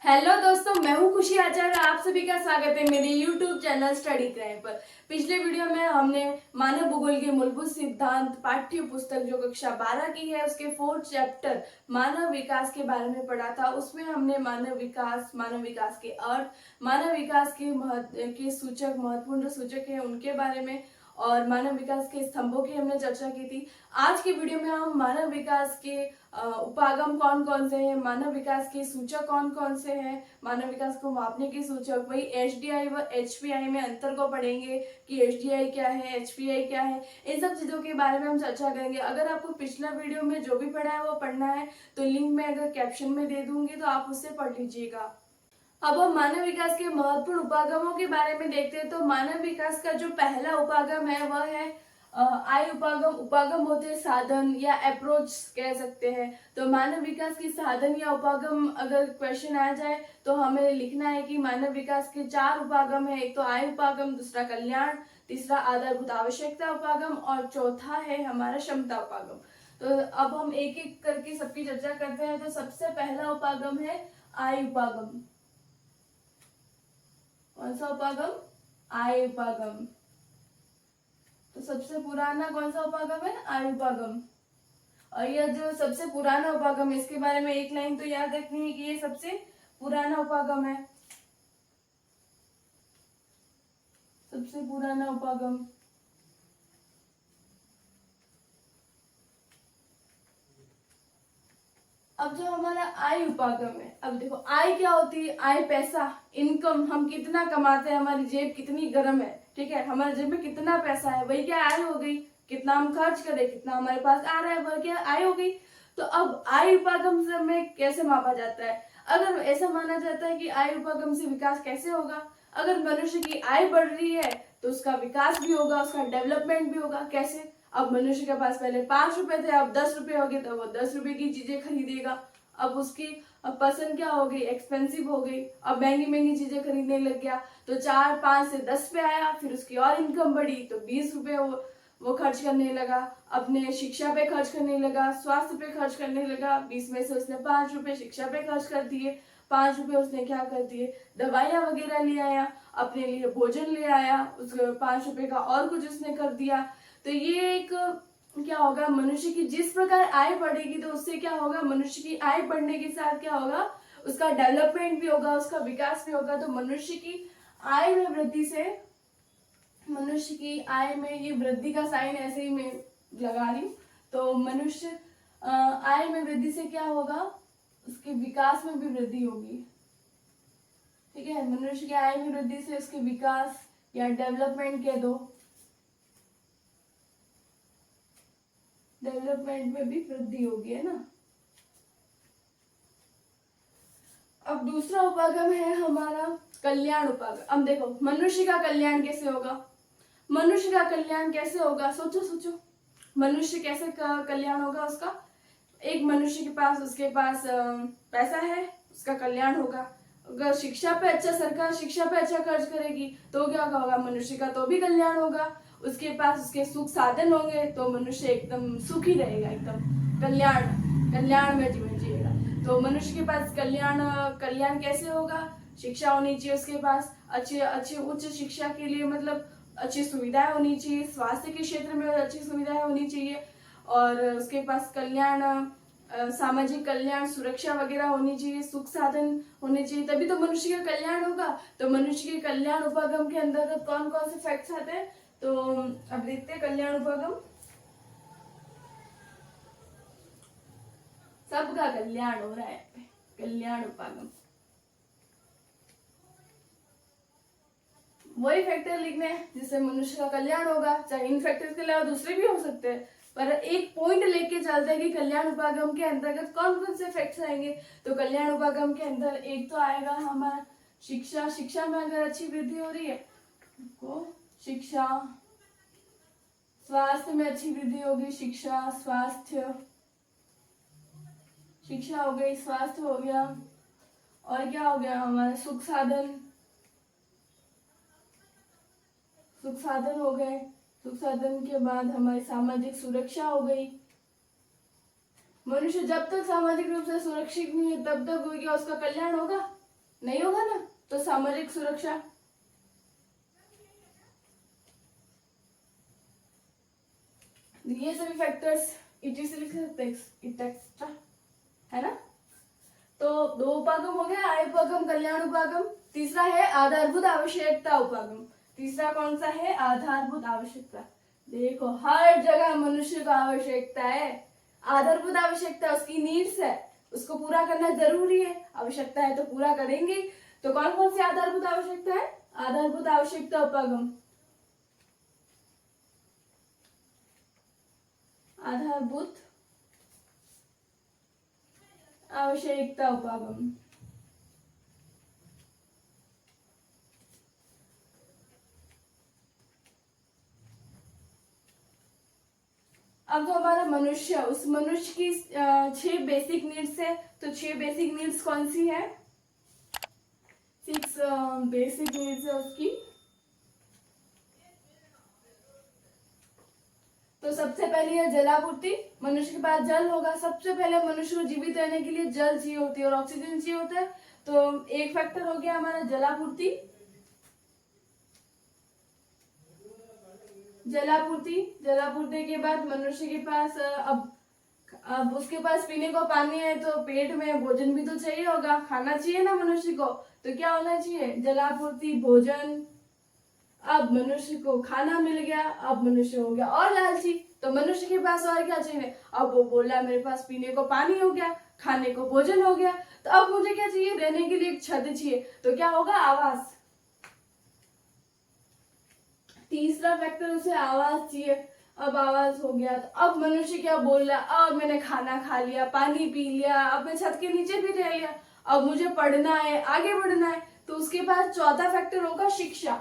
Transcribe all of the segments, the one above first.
Hello दोस्तों, मैं हूं खुशी आचार्य। आप सभी का स्वागत है मेरे YouTube चैनल स्टडी क्राइम पर। पिछले वीडियो में हमने मानव भूगोल के मूलभूत सिद्धांत पाठ्य पुस्तक जो कक्षा 12 की है उसके 4th चैप्टर मानव विकास के बारे में पढ़ा था। उसमें हमने मानव विकास के अर्थ, मानव विकास के सूचक, महत्वपूर्ण सूचक है उनके बारे में और मानव विकास के स्तंभों की हमने चर्चा की थी। आज की वीडियो में हम मानव विकास के उपागम कौन कौन से हैं, मानव विकास के सूचक कौन कौन से हैं, मानव विकास को मापने के सूचक, वही एचडीआई व एचपीआई में अंतर को पढ़ेंगे कि एचडीआई क्या है, एचपीआई क्या है। इन सब चीजों के बारे में हम चर्चा करेंगे। अगर आपको पिछला वीडियो में जो भी पढ़ा है वो पढ़ना है तो लिंक मैं अगर कैप्शन में दे दूंगी तो आप उससे पढ़ लीजिएगा। अब हम मानव विकास के महत्वपूर्ण उपागमों के बारे में देखते हैं। तो मानव विकास का जो पहला उपागम है वह है आय उपागम। उपागम होते हैं साधन या अप्रोच कह सकते हैं। तो मानव विकास की साधन या उपागम अगर क्वेश्चन आ जाए तो हमें लिखना है कि मानव विकास के 4 उपागम है। एक तो आय उपागम, दूसरा कल्याण, तीसरा आधारभूत आवश्यकता उपागम और चौथा है हमारा क्षमता उपागम। तो अब हम एक एक करके सबकी चर्चा करते हैं। तो सबसे पहला उपागम है आय उपागम। कौन सा उपागम? आय उपागम। तो सबसे पुराना कौन सा उपागम है? आय उपागम। और यह जो सबसे पुराना उपागम है इसके बारे में एक लाइन तो याद रखनी है कि ये सबसे पुराना उपागम है। सबसे पुराना उपागम। अब जो हमारा आय उपागम है, अब देखो आय क्या होती है? आय पैसा, इनकम, हम कितना कमाते हैं, हमारी जेब कितनी गर्म है, ठीक है, हमारे जेब में कितना पैसा है, वही क्या आय हो गई। कितना हम खर्च करें, कितना हमारे पास आ रहा है, वह क्या आय हो गई। तो अब आय उपागम से में कैसे मापा जाता है? अगर ऐसा माना जाता है कि आय उपागम से विकास कैसे होगा, अगर मनुष्य की आय बढ़ रही है तो उसका विकास भी होगा, उसका डेवलपमेंट भी होगा। कैसे? अब मनुष्य के पास पहले 5 रुपए थे, अब 10 रुपए हो गए, तो वो 10 रुपए की चीजें खरीदेगा। अब उसकी पसंद क्या हो गई? एक्सपेंसिव हो गई। अब महंगी महंगी चीजें खरीदने लग गया। तो 4, 5 से 10 पे आया, फिर उसकी और इनकम बढ़ी तो 20 रुपए वो खर्च करने लगा। अपने शिक्षा पे खर्च करने लगा, स्वास्थ्य पे खर्च करने लगा। 20 में से उसने 5 रुपए शिक्षा पे खर्च कर दिए। 5 रुपए उसने क्या कर दिए? दवाइयां वगैरह ले आया, अपने लिए भोजन ले आया, उस 5 रुपए का और कुछ उसने कर दिया। तो ये एक क्या होगा, मनुष्य की जिस प्रकार आय बढ़ेगी तो उससे क्या होगा, मनुष्य की आय बढ़ने के साथ क्या होगा, उसका डेवलपमेंट भी होगा, उसका विकास भी होगा। तो मनुष्य की आय में वृद्धि से, मनुष्य की आय में ये वृद्धि का साइन ऐसे ही मैं लगा रही हूँ। तो मनुष्य आय में वृद्धि से क्या होगा, उसके विकास में भी वृद्धि होगी। ठीक है, मनुष्य की आय में वृद्धि से उसके विकास या डेवलपमेंट कह दो, डेवलपमेंट में भी वृद्धि होगी, है ना। अब दूसरा उपागम है हमारा कल्याण उपागम। अब देखो मनुष्य का कल्याण कैसे होगा, मनुष्य का कल्याण कैसे होगा, सोचो सोचो, मनुष्य कैसे कल्याण होगा उसका। एक मनुष्य के पास, उसके पास पैसा है, उसका कल्याण होगा। अगर शिक्षा पे अच्छा, सरकार शिक्षा पे अच्छा खर्च करेगी तो क्या होगा, मनुष्य का तो भी कल्याण होगा। उसके पास उसके सुख साधन होंगे तो मनुष्य एकदम सुखी रहेगा, एकदम कल्याण में जीवन जिएगा। तो मनुष्य के पास कल्याण कैसे होगा? शिक्षा होनी चाहिए उसके पास, अच्छे अच्छे उच्च शिक्षा के लिए मतलब अच्छी सुविधाएं होनी चाहिए, स्वास्थ्य के क्षेत्र में अच्छी सुविधाएं होनी चाहिए, और उसके पास सामाजिक कल्याण, सुरक्षा वगैरह होनी चाहिए, सुख साधन होने चाहिए, तभी तो मनुष्य का कल्याण होगा। तो मनुष्य के कल्याण उपागम के अंतर्गत कौन कौन से फैक्ट्स आते हैं, तो अब देखते हैं कल्याण उपागम। सबका कल्याण हो रहा है, कल्याण उपागम। वही फैक्टर लिखने हैं जिससे मनुष्य का कल्याण होगा। चाहे इन फैक्टर्स के अलावा दूसरे भी हो सकते हैं, पर एक पॉइंट लेके चलते हैं कि कल्याण उपागम के अंतर्गत कौन कौन से फैक्ट्स आएंगे। तो कल्याण उपागम के अंदर एक तो आएगा हमारा शिक्षा। शिक्षा में अगर अच्छी वृद्धि हो रही है तो शिक्षा, स्वास्थ्य में अच्छी वृद्धि होगी, शिक्षा, स्वास्थ्य, शिक्षा हो गई, स्वास्थ्य हो गया, और क्या हो गया हमारा सुख साधन, सुख साधन हो गए। सुख साधन के बाद हमारी सामाजिक सुरक्षा हो गई। मनुष्य जब तक सामाजिक रूप से सुरक्षित नहीं है तब तक क्या उसका कल्याण होगा? नहीं होगा ना, तो सामाजिक सुरक्षा, ये सभी फैक्टर्स इट से लिख सकते एक्स्ट्रा, है ना। तो दो उपागम हो गया, आय उपागम, कल्याण उपागम। तीसरा है आधारभूत आवश्यकता उपागम। तीसरा कौन सा है? आधारभूत आवश्यकता। देखो हर जगह मनुष्य को आवश्यकता है, आधारभूत आवश्यकता उसकी नीड्स है, उसको पूरा करना जरूरी है, आवश्यकता है तो पूरा करेंगे। तो कौन कौन सी आधारभूत आवश्यकता है? आधारभूत आवश्यकता उपागम, आधारभूत आवश्यकता उपागम। अब जो हमारा मनुष्य, उस मनुष्य की 6 बेसिक नीड्स है। तो 6 बेसिक नीड्स कौन सी है? 6 बेसिक नीड्स है उसकी। तो सबसे पहली है जलापूर्ति। मनुष्य के पास जल होगा, सबसे पहले मनुष्य को जीवित रहने के लिए जल चाहिए होती है और ऑक्सीजन चाहिए होता है। तो एक फैक्टर हो गया हमारा जलापूर्ति। जलापूर्ति के बाद मनुष्य के पास अब उसके पास पीने को पानी है, तो पेट में भोजन भी तो चाहिए होगा, खाना चाहिए ना मनुष्य को। तो क्या होना चाहिए? जलापूर्ति, भोजन। अब मनुष्य को खाना मिल गया, अब मनुष्य हो गया और लालची। तो मनुष्य के पास और क्या चाहिए? अब वो बोला मेरे पास पीने को पानी हो गया, खाने को भोजन हो गया, तो अब मुझे क्या चाहिए? रहने के लिए एक छत चाहिए। तो क्या होगा? आवास। तीसरा फैक्टर उसे आवास चाहिए। अब आवास हो गया, तो अब मनुष्य क्या बोल रहा है? अब मैंने खाना खा लिया, पानी पी लिया, अब मैं छत के नीचे भी रह लिया, अब मुझे पढ़ना है, आगे बढ़ना है। तो उसके पास चौथा फैक्टर होगा शिक्षा।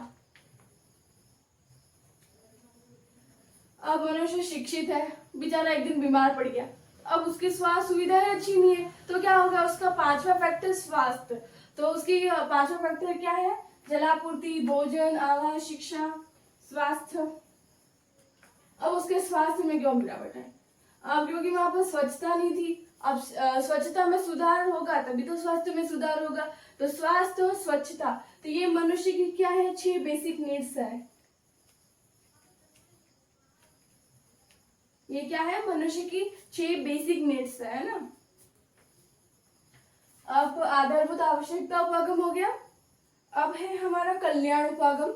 अब मनुष्य शिक्षित है, बेचारा एक दिन बीमार पड़ गया, अब उसकी स्वास्थ्य सुविधाएं अच्छी नहीं है, तो क्या होगा? उसका पांचवा फैक्टर स्वास्थ्य। तो उसकी पांचवा फैक्टर क्या है? जलापूर्ति, भोजन, आवास, शिक्षा, स्वास्थ्य। अब उसके स्वास्थ्य में क्यों गिरावट है? अब क्योंकि वहां पर स्वच्छता नहीं थी। अब स्वच्छता में सुधार होगा तभी तो स्वास्थ्य में सुधार होगा। तो स्वास्थ्य और स्वच्छता, तो ये मनुष्य की क्या है? 6 बेसिक नीड्स है। ये क्या है? मनुष्य की 6 बेसिक नीड्स है ना। अब आधारभूत आवश्यकता उपागम हो गया। अब है हमारा कल्याण उपागम।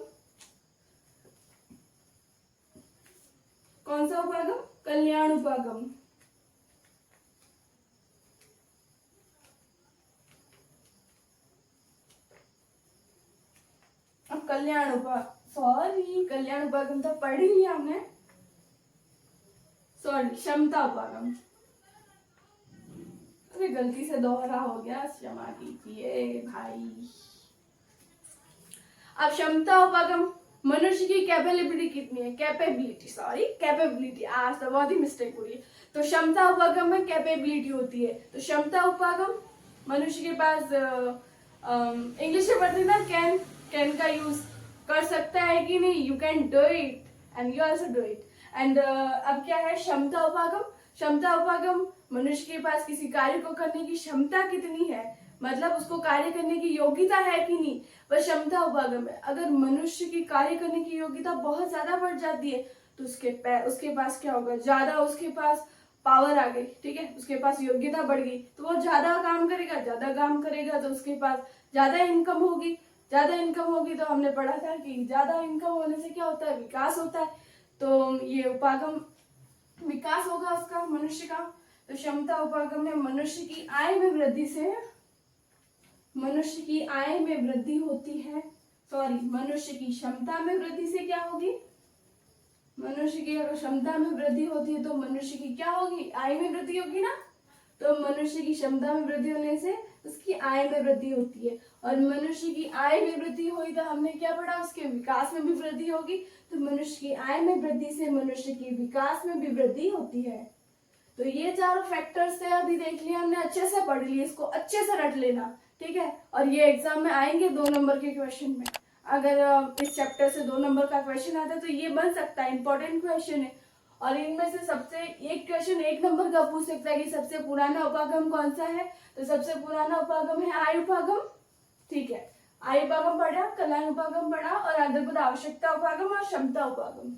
कौन सा उपागम? कल्याण उपागम। अब कल्याण उपागम तो पढ़ ही लिया हमने। सॉरी, क्षमता उपागम। अरे गलती से दोहरा हो गया, क्षमा कीजिए भाई। अब क्षमता उपागम, मनुष्य की कैपेबिलिटी कितनी है? कैपेबिलिटी, आज तो बहुत ही मिस्टेक हुई है। तो क्षमता उपागम में कैपेबिलिटी होती है। तो क्षमता उपागम, मनुष्य के पास इंग्लिश में पढ़ते ना, कैन का यूज कर सकता है कि नहीं? You can do it and you also do it. And अब क्या है? क्षमता उपागम। क्षमता उपागम, मनुष्य के पास किसी कार्य को करने की क्षमता कितनी है, मतलब उसको कार्य करने की योग्यता है कि नहीं, वह क्षमता उपागम है। अगर मनुष्य की कार्य करने की योग्यता बहुत ज्यादा बढ़ जाती है, तो उसके पास क्या होगा? ज्यादा उसके पास पावर आ गई, ठीक है, उसके पास योग्यता बढ़ गई, तो वो ज्यादा काम करेगा तो उसके पास ज्यादा इनकम होगी। ज्यादा इनकम होगी तो हमने पढ़ा था कि ज्यादा इनकम होने से क्या होता है? विकास होता है। तो ये उपागम, विकास होगा उसका, मनुष्य का। तो क्षमता उपागम में मनुष्य की आय में वृद्धि से, मनुष्य की आय में वृद्धि होती है। सॉरी, मनुष्य की क्षमता में वृद्धि से क्या होगी? मनुष्य की अगर क्षमता में वृद्धि होती है तो मनुष्य की क्या होगी? आय में वृद्धि होगी ना। तो मनुष्य की क्षमता में वृद्धि होने से उसकी आय में वृद्धि होती है, और मनुष्य की आय में वृद्धि हुई तो हमने क्या पढ़ा? उसके विकास में भी वृद्धि होगी। तो मनुष्य की आय में वृद्धि से मनुष्य के विकास में भी वृद्धि होती है। तो ये चारों फैक्टर्स से अभी देख लिया हमने, अच्छे से पढ़ लिया, इसको अच्छे से रट लेना, ठीक है। और ये एग्जाम में आएंगे 2 नंबर के क्वेश्चन में। अगर इस चैप्टर से 2 नंबर का क्वेश्चन आता है तो ये बन सकता है, इंपॉर्टेंट क्वेश्चन है। और इनमें से सबसे एक क्वेश्चन 1 नंबर का पूछ सकता है कि सबसे पुराना उपागम कौन सा है। तो सबसे पुराना उपागम है आय उपागम, ठीक है, आई उपागम पढ़ा, कल्याण उपागम पढ़ा और आधारभूत आवश्यकता उपागम और क्षमता उपागम।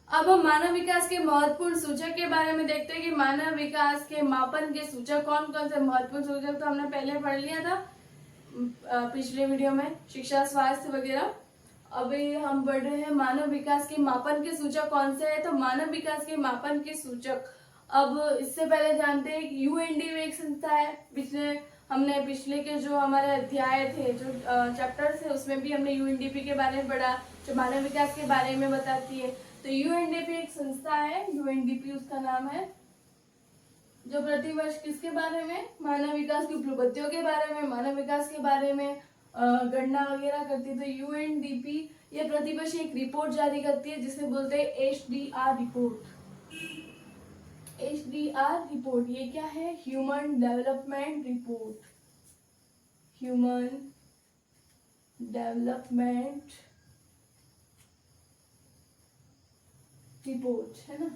अब हम मानव विकास के महत्वपूर्ण सूचक के बारे में देखते हैं कि मानव विकास के मापन के सूचक कौन कौन से महत्वपूर्ण सूचक, तो हमने पहले पढ़ लिया था पिछले वीडियो में, शिक्षा, स्वास्थ्य वगैरह। अभी हम बढ़ रहे हैं मानव विकास के मापन के सूचक कौन से हैं। तो मानव विकास के मापन के सूचक, अब इससे पहले जानते हैं कि यूएनडीपी एक संस्था है। पिछले के जो हमारे अध्याय थे, जो चैप्टर थे, उसमें भी हमने यूएनडीपी के बारे में पढ़ा, जो मानव विकास के बारे में बताती है। तो यूएनडीपी एक संस्था है, यूएनडीपी उसका नाम है, जो प्रतिवर्ष किसके बारे में, मानव विकास की उपलब्धियों के बारे में, मानव विकास के बारे में गणना वगैरह करती है। तो यूएनडीपी ये प्रतिवर्ष एक रिपोर्ट जारी करती है जिसे बोलते हैं एचडीआर रिपोर्ट। एचडीआर रिपोर्ट ये क्या है, human development report, human development report है ना,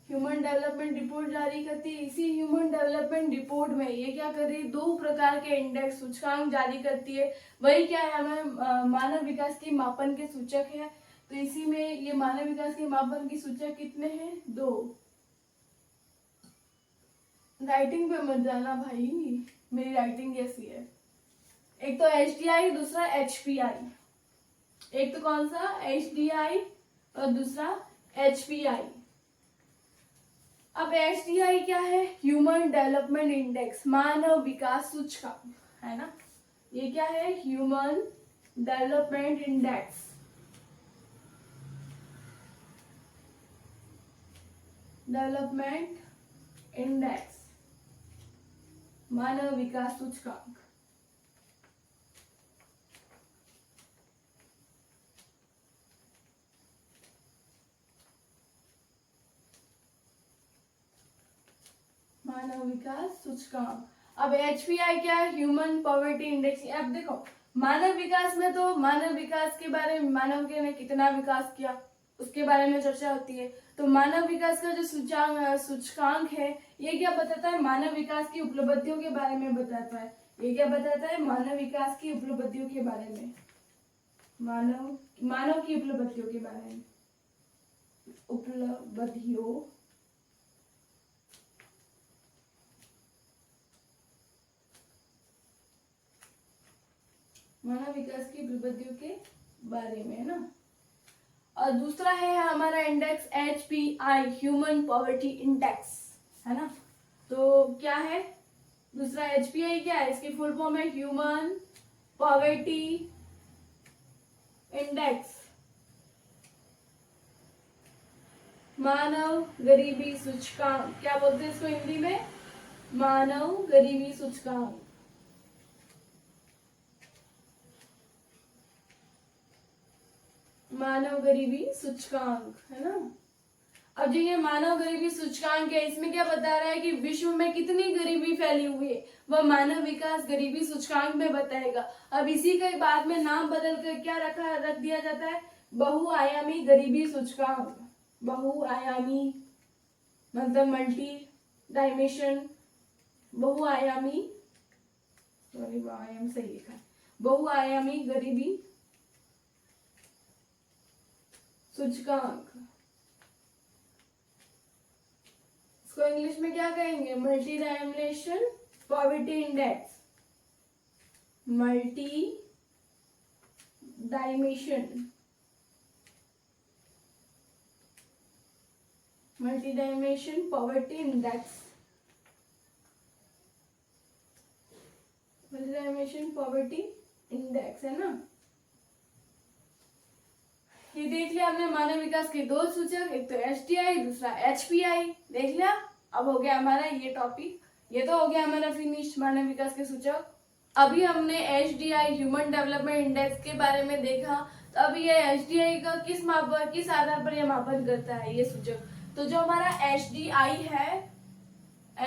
ह्यूमन डेवलपमेंट रिपोर्ट जारी करती है। इसी ह्यूमन डेवलपमेंट रिपोर्ट में ये क्या कर रही है, 2 प्रकार के इंडेक्स सूचकांक जारी करती है। वही क्या है, हमें मानव विकास के मापन के सूचक है। तो इसी में ये मानव विकास के मापन के सूचक कितने हैं, 2। राइटिंग पे मत जाना भाई, मेरी राइटिंग ऐसी है। एक तो एचडीआई, दूसरा एचपीआई। एक तो कौन सा, एचडीआई, और दूसरा एचपीआई। अब एचडीआई क्या है, ह्यूमन डेवलपमेंट इंडेक्स, मानव विकास सूचकांक है ना। ये क्या है, human development index, development index, मानव विकास सूचकांक। मानव विकास सूचकांक। अब एचपीआई क्या है, ह्यूमन पॉवर्टी इंडेक्स। अब देखो मानव विकास में, तो मानव विकास के बारे में, मानव के ने कितना विकास किया उसके बारे में चर्चा होती है। तो मानव विकास का जो सूचकांक है, ये क्या बताता है, मानव विकास की उपलब्धियों के बारे में बताता है। ये क्या बताता है, मानव विकास की उपलब्धियों के बारे में, मानव की उपलब्धियों के बारे में, उपलब्धियों, मानव विकास की उपलब्धियों के बारे में है ना। और दूसरा है हमारा इंडेक्स एचपीआई, ह्यूमन पॉवर्टी इंडेक्स है ना। तो क्या है दूसरा एचपीआई, क्या है, इसकी फुल फॉर्म है ह्यूमन पॉवर्टी इंडेक्स, मानव गरीबी सूचकांक। क्या बोलते हैं इसको हिंदी में, मानव गरीबी सूचकांक। मानव गरीबी सूचकांक है ना। अब जो ये मानव गरीबी सूचकांक है, इसमें क्या बता रहा है कि विश्व में कितनी गरीबी फैली हुई है, वह मानव विकास गरीबी सूचकांक में बताएगा। अब इसी के बाद में नाम बदल कर क्या रख दिया जाता है, बहुआयामी गरीबी सूचकांक। बहुआयामी मतलब मल्टी डायमेंशन, बहुआयामी, सॉरी आयाम सही लिखा है, बहुआयामी गरीबी सूचकांक। इसको इंग्लिश में क्या कहेंगे, multi dimension poverty index, multi dimension, multi dimension poverty index, multi dimension poverty index है ना। ये देख लिया हमने मानव विकास के 2 सूचक, एक तो एचडीआई, दूसरा एचपीआई, देख लिया। अब हो गया हमारा ये टॉपिक, ये तो हो गया हमारा फिनिश मानव विकास के सूचक। अभी हमने एचडीआई, ह्यूमन डेवलपमेंट इंडेक्स के बारे में देखा। तो अभी ये एचडीआई का किस आधार पर यह मापन करता है ये सूचक, तो जो हमारा एचडीआई है,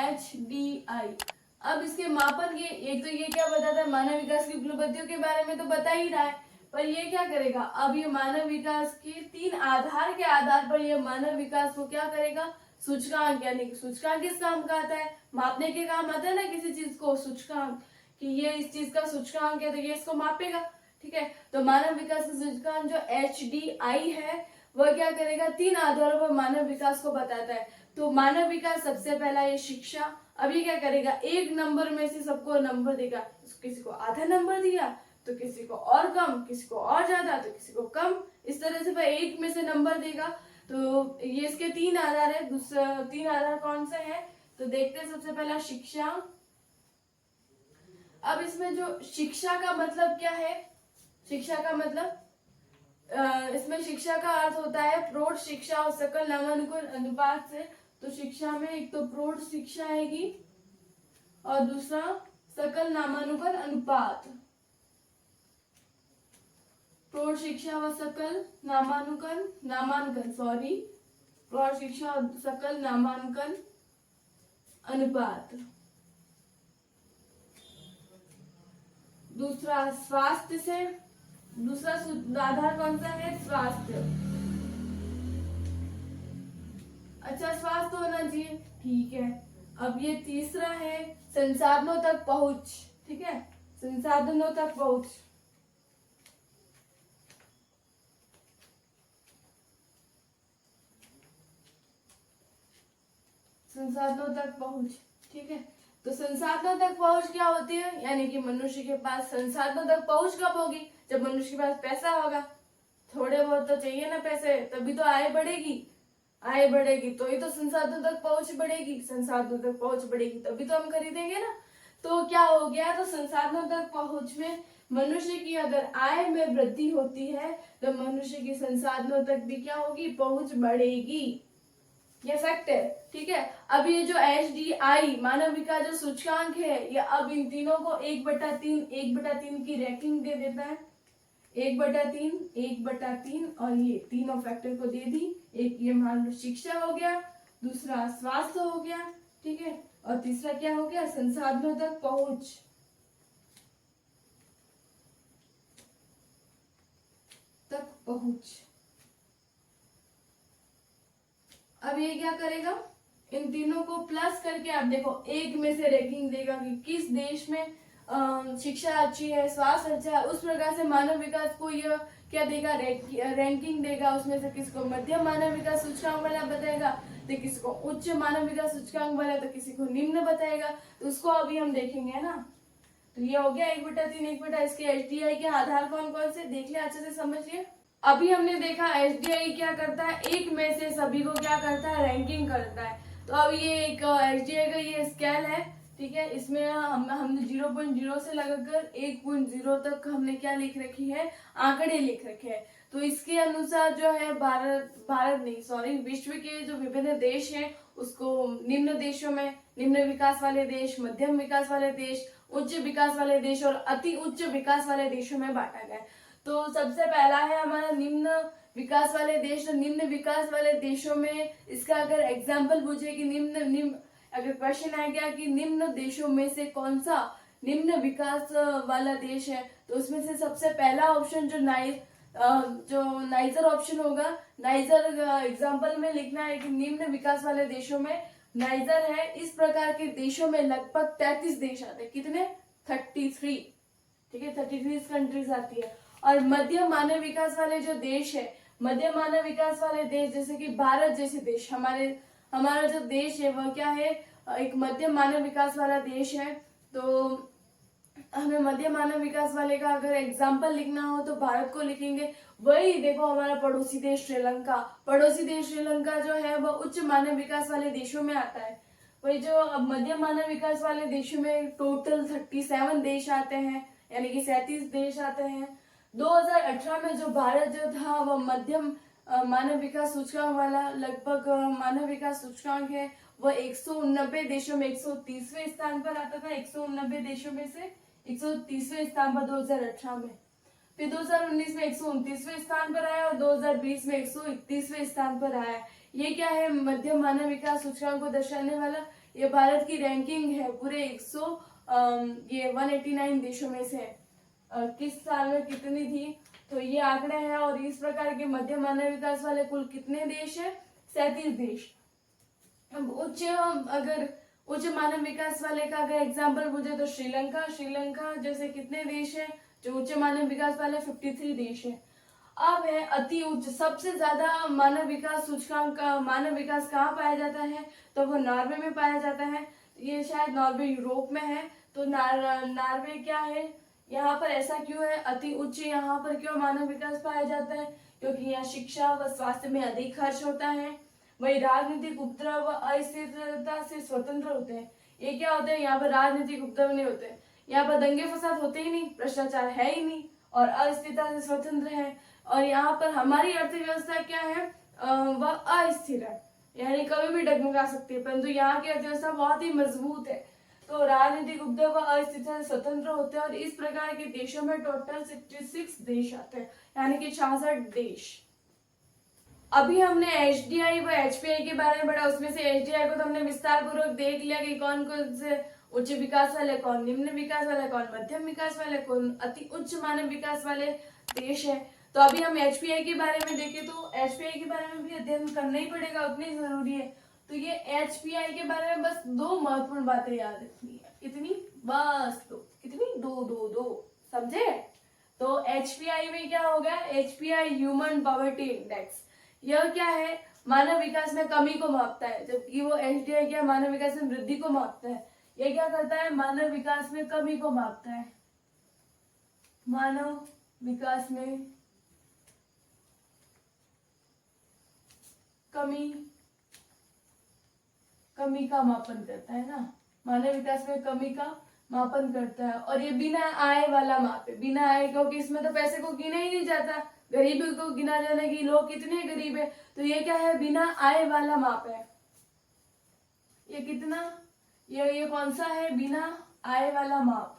एचडीआई, अब इसके मापन के, एक तो ये क्या बताता है, मानव विकास की उपलब्धियों के बारे में तो बता ही रहा है, पर ये क्या करेगा, अब ये मानव विकास के 3 आधार के आधार पर ये मानव विकास को क्या करेगा, सूचकांक, यानी कि सूचकांक किस काम का आता है, मापने के काम आता है ना किसी चीज को, सूचकांक कि ये इस चीज का सूचकांक है तो ये इसको मापेगा, ठीक है। तो मानव विकास का सूचकांक जो HDI है वह क्या करेगा, 3 आधारों पर मानव विकास को बताता है। तो मानव विकास सबसे पहला ये शिक्षा, अब ये क्या करेगा, एक नंबर में से सबको नंबर देगा, किसी को आधा नंबर दिया तो किसी को और कम, किसी को और ज्यादा तो किसी को कम, इस तरह से वह एक में से नंबर देगा। तो ये इसके 3 आधार है। दूसरा 3 आधार कौन से हैं, तो देखते हैं। सबसे पहला शिक्षा। अब इसमें जो शिक्षा का मतलब क्या है, शिक्षा का मतलब इसमें शिक्षा का अर्थ होता है प्रौढ़ शिक्षा और सकल नामानुकूल अनुपात से। तो शिक्षा में एक तो प्रौढ़ शिक्षा आएगी और दूसरा सकल नामानुकूल अनुपात। प्रौढ़ शिक्षा व सकल नामांकन प्रौढ़ शिक्षा और सकल नामांकन अनुपात। दूसरा स्वास्थ्य से, दूसरा आधार कौन सा है, स्वास्थ्य। अच्छा स्वास्थ्य होना चाहिए, ठीक है। अब ये तीसरा है संसाधनों तक पहुंच, ठीक है, संसाधनों तक पहुंच। संसाधनों तक पहुंच, ठीक है। तो संसाधनों तक पहुंच क्या होती है, यानी कि मनुष्य के पास संसाधनों तक पहुंच कब होगी, जब मनुष्य के पास पैसा होगा। थोड़े बहुत तो चाहिए ना पैसे, तभी तो आय बढ़ेगी, आय बढ़ेगी तो ही तो संसाधनों तक पहुंच बढ़ेगी, संसाधनों तक पहुंच बढ़ेगी तभी तो हम खरीदेंगे ना। तो क्या हो गया, तो संसाधनों तक पहुंच में मनुष्य की अगर आय में वृद्धि होती है तो मनुष्य की संसाधनों तक भी क्या होगी, पहुंच बढ़ेगी। ये फैक्ट है, ठीक है। अब ये जो HDI मानव विकास जो सूचकांक है, ये अब इन तीनों को 1/3 की रैंकिंग दे देता है। 1/3 और ये तीनों फैक्टर को दे दी। एक ये मान लो शिक्षा हो गया, दूसरा स्वास्थ्य हो गया, ठीक है, और तीसरा क्या हो गया, संसाधनों तक पहुंच। अब ये क्या करेगा, इन तीनों को प्लस करके आप देखो एक में से रैंकिंग देगा कि किस देश में शिक्षा अच्छी है, स्वास्थ्य अच्छा है। उस प्रकार से मानव विकास को यह क्या देगा, रैंकिंग देगा। उसमें से किसी को मध्यम मानव विकास सूचकांक वाला बताएगा, तो किसी को उच्च मानव विकास सूचकांक वाला, तो किसी को निम्न बताएगा। तो उसको अभी हम देखेंगे ना। तो ये हो गया 1/3 इसके HDI के आधार कौन कौन से, देख ले अच्छे से समझ लिए। अभी हमने देखा HDI क्या करता है, एक में से सभी को क्या करता है, रैंकिंग करता है। तो अब ये एक HDI का ये स्केल है, ठीक है। इसमें हमने 0.0 से लगाकर 1.0 तक हमने क्या लिख रखी है, आंकड़े लिख रखे हैं। तो इसके अनुसार जो है विश्व के जो विभिन्न देश हैं उसको निम्न देशों में, निम्न विकास वाले देश, मध्यम विकास वाले देश, उच्च विकास वाले देश और अति उच्च विकास वाले देशों में बांटा गया। तो सबसे पहला है हमारा निम्न विकास वाले देश। तो निम्न विकास वाले देशों में इसका अगर एग्जाम्पल पूछे कि निम्न अगर क्वेश्चन आ गया कि निम्न देशों में से कौन सा निम्न विकास वाला देश है, तो उसमें से सबसे पहला ऑप्शन जो नाइजर ऑप्शन होगा। नाइजर एग्जाम्पल में लिखना है कि निम्न विकास वाले देशों में नाइजर है। इस प्रकार के देशों में लगभग 33 देश आते हैं। कितने, 33, ठीक है, 33 कंट्रीज आती है। और मध्यम मानव विकास वाले जो देश है, मध्यम मानव विकास वाले देश जैसे कि भारत जैसे देश, हमारा जो देश है वह क्या है, एक मध्यम मानव विकास वाला देश है। तो हमें मध्यम मानव विकास वाले का अगर एग्जाम्पल लिखना हो तो भारत को लिखेंगे। वही देखो हमारा पड़ोसी देश श्रीलंका जो है वह उच्च मानव विकास वाले देशों में आता है। वही जो मध्यम मानव विकास वाले देशों में टोटल 37 देश आते हैं, यानी कि 37 देश आते हैं। 2018 में जो भारत जो था वह मध्यम मानव विकास सूचकांक वाला लगभग मानव विकास सूचकांक है वह 190 देशों में 130वें स्थान पर आता था। 190 देशों में से 130वें स्थान पर 2018 में। फिर 2019 में 129वें स्थान पर आया और 2020 में 131वें स्थान पर आया। ये क्या है, मध्यम मानव विकास सूचकांक को दर्शाने वाला ये भारत की रैंकिंग है पूरे 189 देशों में से। किस साल में कितनी थी, तो ये आंकड़ा है। और इस प्रकार के मध्यम मानव विकास वाले कुल कितने देश है, 37 देश। अब उच्च मानव विकास वाले का अगर एग्जाम्पल पूछे तो श्रीलंका जैसे कितने देश है जो उच्च मानव विकास वाले 53 देश है। अब है अति उच्च, सबसे ज्यादा मानव विकास सूचकांक का मानव विकास कहाँ पाया जाता है, तो वो नॉर्वे में पाया जाता है। ये शायद नॉर्वे यूरोप में है। तो नॉर्वे क्या है, यहाँ पर ऐसा क्यों है, अति उच्च यहाँ पर क्यों मानव विकास पाया जाता है, क्योंकि यहाँ शिक्षा व स्वास्थ्य में अधिक खर्च होता है। वही राजनीतिक उपद्रव व अस्थिरता से स्वतंत्र होते हैं। ये क्या होते हैं, यहाँ पर राजनीतिक उपद्रव नहीं होते, यहाँ पर दंगे फसाद होते ही नहीं, भ्रष्टाचार है ही नहीं, और अस्थिरता से स्वतंत्र है। और यहाँ पर हमारी अर्थव्यवस्था क्या है, वह अस्थिर है, यानी कभी भी डगमगा सकती है, परंतु यहाँ की अर्थव्यवस्था बहुत ही मजबूत है। तो राजनीतिक उपद्रव व अस्थिरता से स्वतंत्र होते हैं। और इस प्रकार के देशों में टोटल 66 देश आते हैं, यानी कि 66 देश। अभी हमने HDI व HPI के बारे में पढ़ा, उसमें से HDI को तो हमने विस्तार पूर्वक देख लिया कि कौन कौन से उच्च विकास वाले, कौन निम्न विकास वाले, कौन मध्यम विकास वाले, कौन अति उच्च मानव विकास वाले देश है। तो अभी हम HPI के बारे में देखें तो HPI के बारे में भी अध्ययन करना ही पड़ेगा, उतनी जरूरी है। तो ये HPI के बारे में बस 2 महत्वपूर्ण बातें याद रखनी है, इतनी बस, दो, कितनी, दो, समझे। तो HPI में क्या होगा, HPI ह्यूमन पॉवर्टी इंडेक्स, यह क्या है, मानव विकास में कमी को मापता है, जबकि वो HDI क्या मानव विकास में वृद्धि को मापता है। ये क्या करता है, मानव विकास में कमी को मापता है, मानव विकास में कमी का मापन करता है ना, मानव विकास में कमी का मापन करता है। और ये बिना आय वाला माप है, बिना आय, क्योंकि इसमें तो पैसे को गिना ही नहीं जाता, गरीबी को गिना जाने की, लोग कितने गरीब है, तो ये क्या है, बिना आय वाला माप है। ये कितना, ये कौन सा है, बिना आय वाला माप।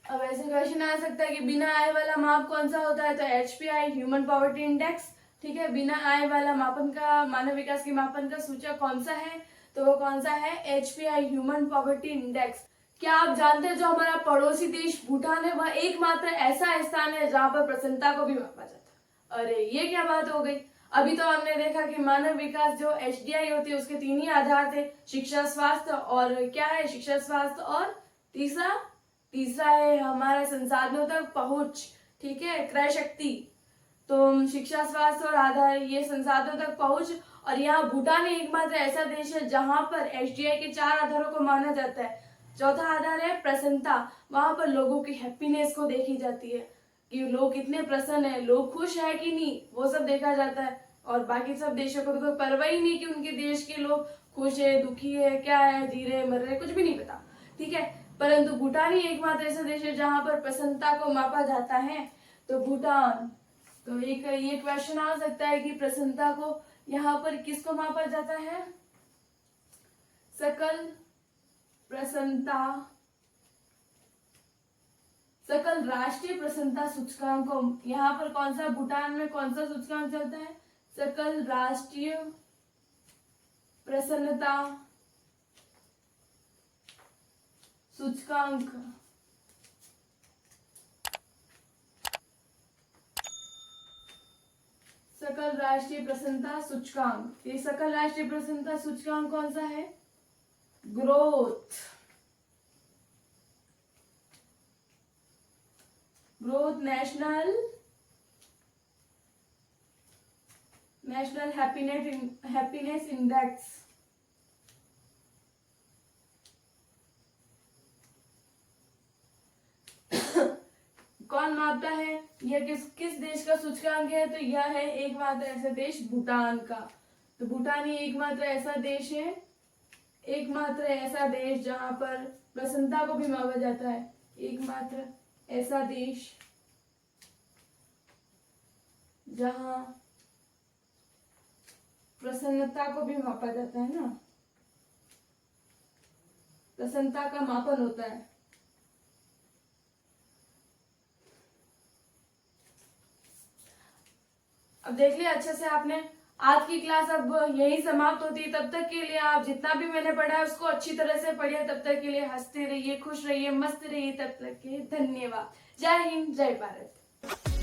अब ऐसे क्वेश्चन आ सकता है कि बिना आय वाला माप कौन सा होता है, तो HPI ह्यूमन पॉवर्टी इंडेक्स, ठीक है। बिना आय वाला मापन का, मानव विकास के मापन का सूचक कौन सा है, तो वो कौन सा है, HPI ह्यूमन पॉवर्टी इंडेक्स। क्या आप जानते हैं जो हमारा पड़ोसी देश भूटान है, वह एकमात्र ऐसा स्थान है जहां पर प्रसन्नता को भी मापा जाता है। अरे ये क्या बात हो गई। अभी तो हमने देखा कि मानव विकास जो HDI होती है उसके 3 ही आधार थे, शिक्षा, स्वास्थ्य और क्या है, शिक्षा, स्वास्थ्य और तीसरा है हमारा संसाधनों तक पहुंच, ठीक है, क्रय शक्ति। तो शिक्षा, स्वास्थ्य और आधार, ये संसाधनों तक पहुंच। और यहाँ भूटान एकमात्र ऐसा देश है जहां पर HDI के 4 आधारों को माना जाता है। चौथा आधार है प्रसन्नता, वहां पर लोगों की हैप्पीनेस को देखी जाती है कि लोग कितने प्रसन्न है, लोग खुश है कि नहीं, वो सब देखा जाता है। और बाकी सब देशों को तो कोई परवाह ही नहीं कि उनके देश के लोग खुश है, दुखी है, क्या है, जी रहे, मर रहे, कुछ भी नहीं पता, ठीक है। परंतु भूटान ही एकमात्र ऐसा देश है जहां पर प्रसन्नता को मापा जाता है। तो भूटान, तो एक ये क्वेश्चन आ सकता है कि प्रसन्नता को यहाँ पर किसको मापा जाता है, सकल प्रसन्नता, सकल राष्ट्रीय प्रसन्नता सूचकांक को, यहाँ पर कौन सा, भूटान में कौन सा सूचकांक चलता है, सकल राष्ट्रीय प्रसन्नता सूचकांक। सकल राष्ट्रीय प्रसन्नता सूचकांक, ये सकल राष्ट्रीय प्रसन्नता सूचकांक कौन सा है, ग्रोथ नेशनल हैप्पीनेस इंडेक्स। कौन मापता है, यह किस देश का सूचकांक है, तो यह है एकमात्र ऐसा देश भूटान का। तो भूटान ही एकमात्र ऐसा देश है, एकमात्र ऐसा देश जहां पर प्रसन्नता को भी मापा जाता है, एकमात्र ऐसा देश जहां प्रसन्नता को भी मापा जाता है ना, प्रसन्नता का मापन होता है। अब देख लिया अच्छे से आपने। आज की क्लास अब यही समाप्त होती है। तब तक के लिए आप जितना भी मैंने पढ़ा है उसको अच्छी तरह से पढ़िए। तब तक के लिए हंसते रहिए, खुश रहिए, मस्त रहिए। तब तक के धन्यवाद। जय हिंद, जय भारत।